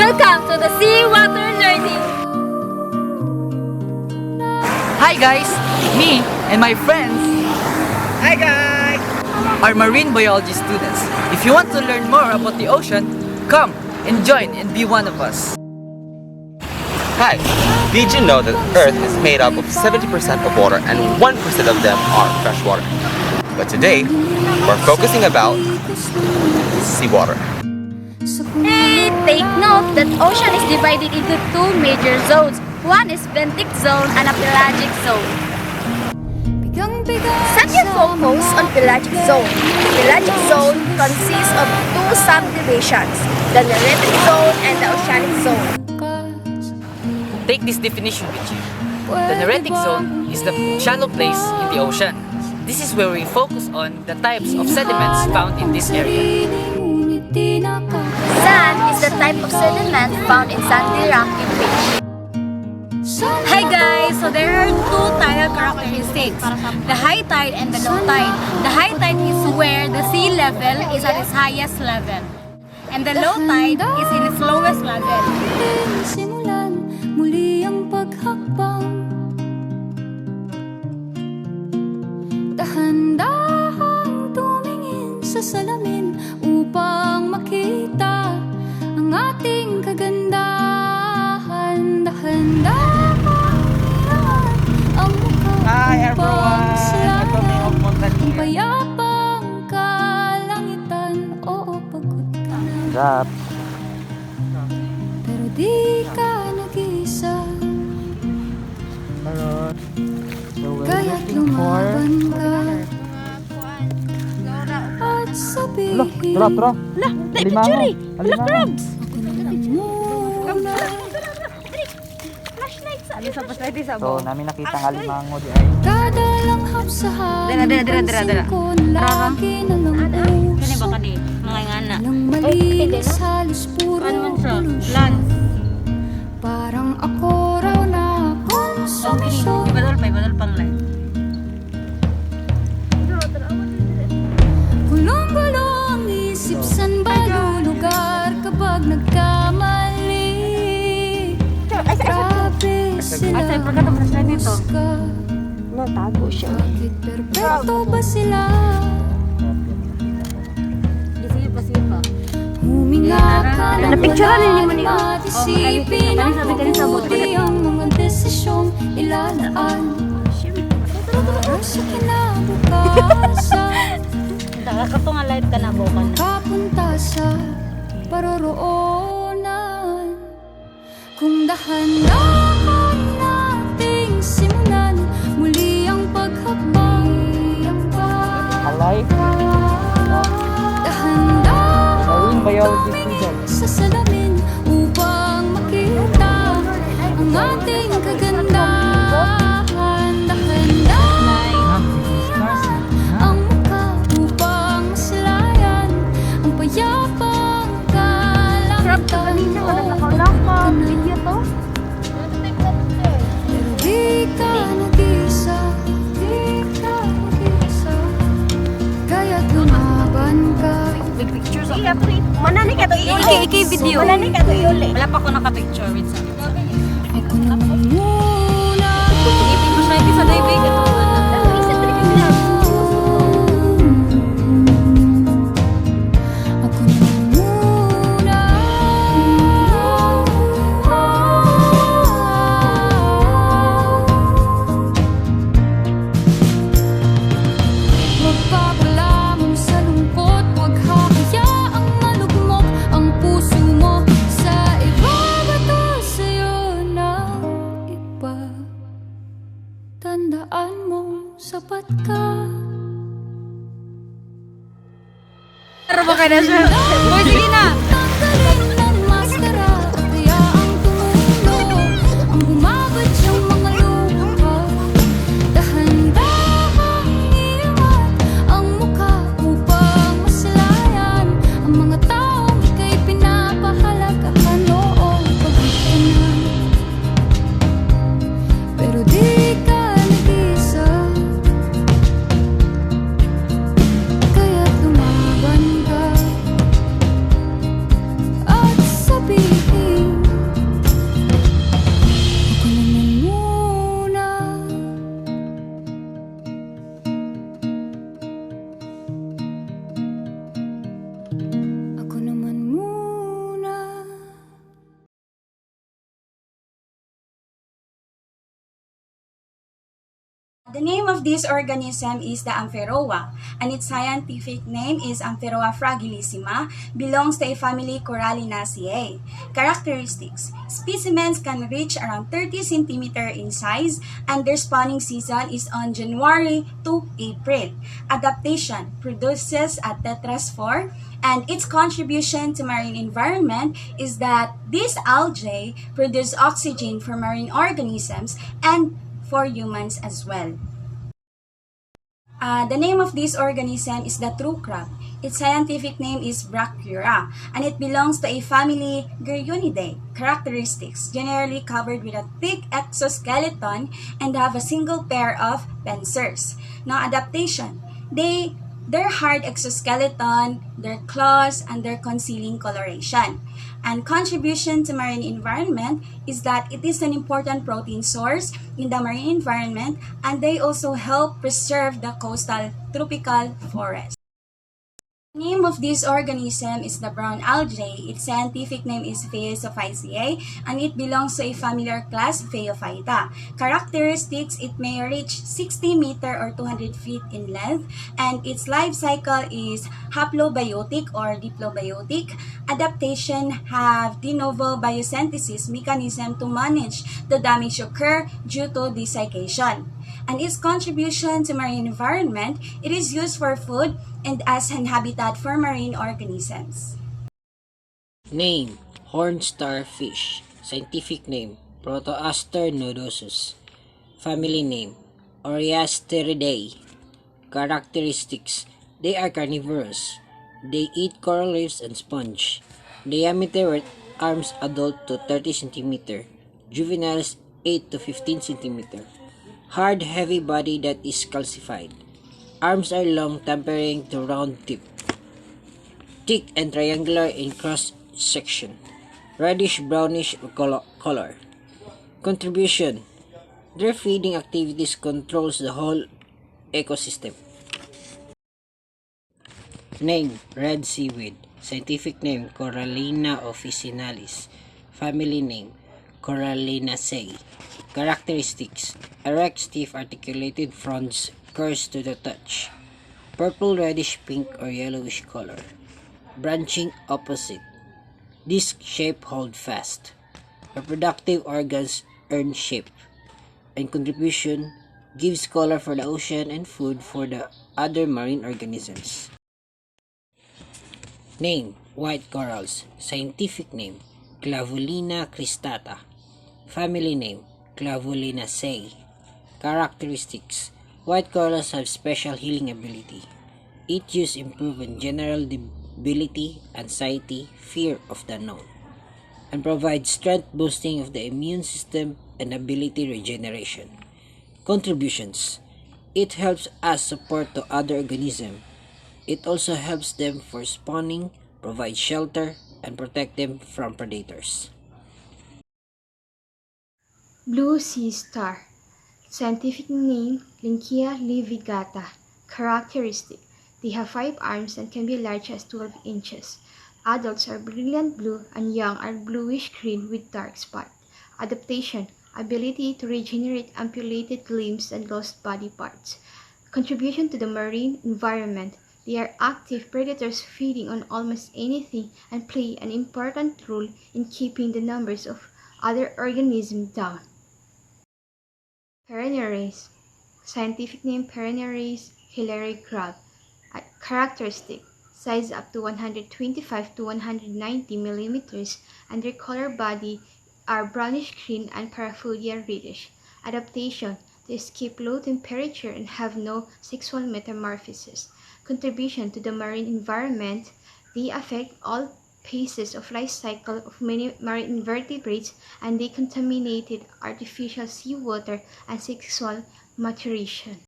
Welcome to the Seawater Learning! Hi guys! Me and my friends Hi guys! are marine biology students. If you want to learn more about the ocean, come and join and be one of us. Hi! Did you know that Earth is made up of 70% of water and 1% of them are freshwater? But today, we're focusing about seawater. Hey, take note that ocean is divided into two major zones. One is benthic zone and a pelagic zone. Set your focus on pelagic zone. The pelagic zone consists of two subdivisions, the Neritic zone and the oceanic zone. Take this definition with you. The Neritic zone is the shallow place in the ocean. This is where we focus on the types of sediments found in this area. Sand is the type of sediment found in sandy rocky beach. Hi guys! So there are two tidal characteristics, the high tide and the low tide. The high tide is where the sea level is at its highest level, and the low tide is in its lowest level. Simulan muli ang paghakbang. Dahan-dahang tumingin sa salamin upang makita ang ating kagandahan. Dahan-dahang iyan ang mukha upang masalayan ang payapang kalangitan. Oo, pagod ka na. Pero di ka nag-isa. Kaya't lumaban ka at sabihin Alimango! Crabs! So, namin nakita ng alimango di ay. kada langhap sa hangin pansin ko lagi na lang uso Walang malinis halos puro polusyon Parang ako raw na konsumisyon Gulong-gulo ang isip saan ba lulugar kapag nagkamali Grabe sila husga Bakit perpekto ba sila? Huminga ka ng wala at isipin ang mabuti ang mga desisyong ilalaan Para sa kinabukasan Nakakatunga light ka na bukan. Kapunta sa paroroonan Kung dahan-dahan nating simulan Muli ang paghakbang Alay! Dahan-dahan Marine biology tumingin student. sa salamin Upang makita ang ating kagandahan Dahan-dahan ang mukha upang maslayan ang payapang kalangitan Pero di ka nag-isa, di ka nag-isa Kaya't lumaban ka Manani ka to video. Manani ka to iuli. Wala pa ako naka-picture with sa. Ako naman muna Ipin mo siya sa daybreak ito. Ako naman muna Magpapalamon sa lungkot Huwag hahayaang malugmok ang puso mo Sa ibabato sa'yo ng iba Tandaan mong sapat ka Pero baka na siya. Boy, sige na. Tanggalin ng maskara at hayaang tumulo Ang bumabad siyang mga luha Dahan-dahang iangat ang mukha upang maslayan Ang mga taong ika'y pinapahalagahan Oo, pagod ka na Pero di ka nag-isa Kaya't lumaban ka The name of this organism is the Amphiroa, and its scientific name is Amphiroa fragilissima, belongs to a family Corallinaceae. Characteristics: specimens can reach around 30 cm in size, and their spawning season is on January to April. Adaptation: produces a tetraspore, and its contribution to marine environment is that these algae produce oxygen for marine organisms and for humans as well. The name of this organism is the true crab. Its scientific name is Brachyura, and it belongs to a family Gyrionidae. Characteristics: generally covered with a thick exoskeleton and have a single pair of pincers. Now, adaptation: their hard exoskeleton, their claws, and their concealing coloration. And contribution to marine environment is that it is an important protein source in the marine environment, and they also help preserve the coastal tropical forest. The name of this organism is the brown algae. Its scientific name is Phaeophyceae, and it belongs to a familiar class Phaeophyta. Characteristics: it may reach 60 meter or 200 feet in length, and its life cycle is haplobiotic or diplobiotic. Adaptation: have de novo biosynthesis mechanism to manage the damage occur due to desiccation. And its contribution to marine environment: it is used for food and as an habitat for marine organisms. Name: Horned starfish. Scientific name: Protoaster nodosus. Family name: Oriasteridae. Characteristics: they are carnivorous. They eat coral reefs and sponge. Diameter with arms adult to 30 cm. Juveniles 8 to 15 cm. Hard, heavy body that is calcified. Arms are long, tapering to round tip. Thick and triangular in cross section. Reddish-brownish color. Contribution: their feeding activities controls the whole ecosystem. Name: red seaweed. Scientific name: Corallina officinalis. Family name: Corallinaceae. Characteristics: erect, stiff, articulated fronds, curves to the touch. Purple, reddish, pink, or yellowish color. Branching opposite. Disc shape, hold fast. Reproductive organs, urn shape. And contribution: gives color for the ocean and food for the other marine organisms. Name: white corals. Scientific name: Clavulina cristata. Family name: Clavulinaceae. Characteristics: white corals have special healing ability. Its use improves in general debility, anxiety, fear of the unknown, and provides strength boosting of the immune system and ability regeneration. Contributions: it helps us support to other organisms. It also helps them for spawning, provides shelter, and protect them from predators. Blue sea star. Scientific name: Lynchia livigata. Characteristic: they have 5 arms and can be large as 12 inches. Adults are brilliant blue and young are bluish-green with dark spot. Adaptation: ability to regenerate amputated limbs and lost body parts. Contribution to the marine environment: they are active predators feeding on almost anything and play an important role in keeping the numbers of other organisms down. Perenniaries. Scientific name: Perenniaries hilary crab. Characteristic: size up to 125 to 190 millimeters, and their color body are brownish green and paraphilia reddish. Adaptation: they escape low temperature and have no sexual metamorphosis. Contribution to the marine environment: they affect all phases of life cycle of many marine invertebrates, and they contaminated artificial seawater and sexual maturation.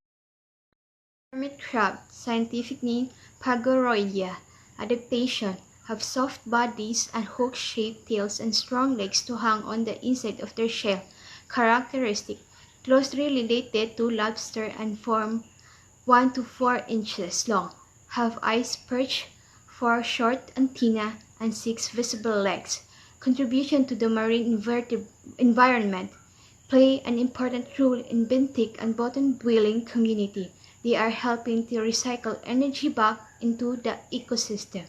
Hermit crab. Scientific name: Pagoroidea. Adaptation: have soft bodies and hook-shaped tails and strong legs to hang on the inside of their shell. Characteristic: closely related to lobster and form 1 to 4 inches long. Have eyes, perch, 4 short antennae, and 6 visible legs. Contribution to the marine environment: play an important role in benthic and bottom-dwelling community. They are helping to recycle energy back into the ecosystem.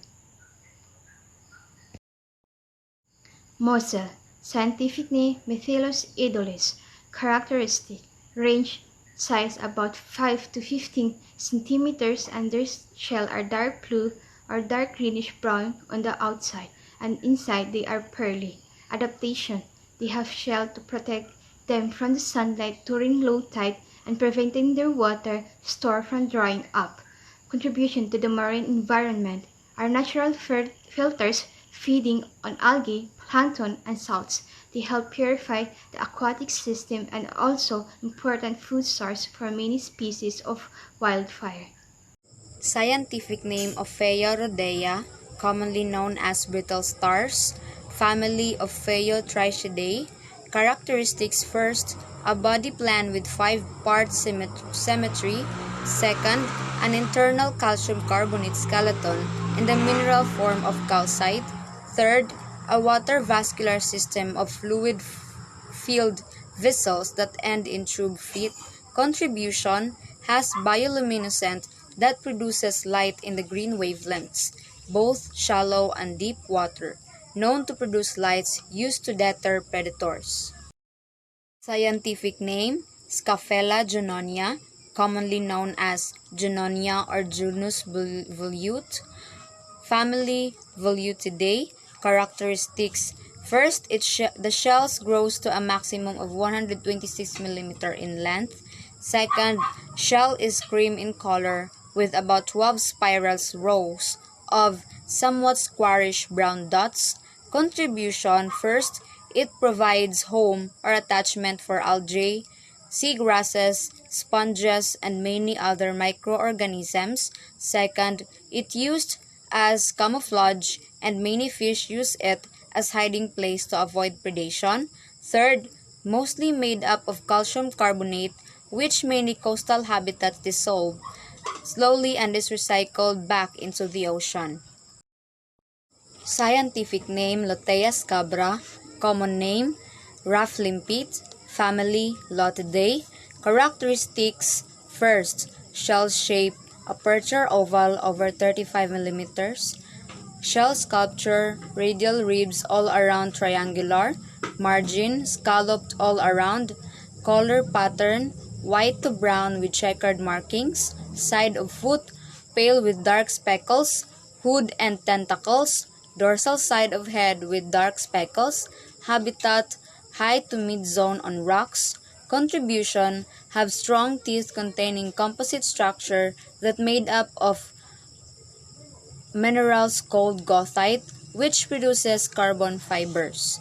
Mossel, scientific name Methylus edulis, characteristic, range, size about 5 to 15 centimeters, and their shell are dark blue or dark greenish brown on the outside, and inside they are pearly. Adaptation, they have shell to protect them from the sunlight during low tide and preventing their water store from drying up. Contribution to the marine environment are natural filters feeding on algae, plankton, and salts. They help purify the aquatic system and also important food source for many species of wildfire. Scientific name Ophiurodea, commonly known as brittle stars, family of Ophiurotrichidae. Characteristics: first, a body plan with 5-part symmetry. Second, an internal calcium carbonate skeleton in the mineral form of calcite. Third, a water vascular system of fluid-filled vessels that end in tube feet. Contribution: has bioluminescent that produces light in the green wavelengths, both shallow and deep water, known to produce lights used to deter predators. Scientific name Scaphella junonia, commonly known as Junonia or Junus volute. Family Volutidae. Characteristics: first, the shells grows to a maximum of 126 mm in length. Second, shell is cream in color with about 12 spiral rows of somewhat squarish brown dots. Contribution: first, it provides home or attachment for algae, seagrasses, sponges, and many other microorganisms. Second, it used as camouflage, and many fish use it as hiding place to avoid predation. Third, mostly made up of calcium carbonate, which many coastal habitats dissolve slowly and is recycled back into the ocean. Scientific name Lotea scabra, common name Raphlimpete, family Lotidae. Characteristics: first, shell shape aperture oval over 35 mm. Shell sculpture, radial ribs all around triangular, margin scalloped all around, color pattern white to brown with checkered markings, side of foot pale with dark speckles, hood and tentacles, dorsal side of head with dark speckles, habitat high to mid-zone on rocks. Contribution: have strong teeth containing composite structure that made up of minerals called goethite, which produces carbon fibers.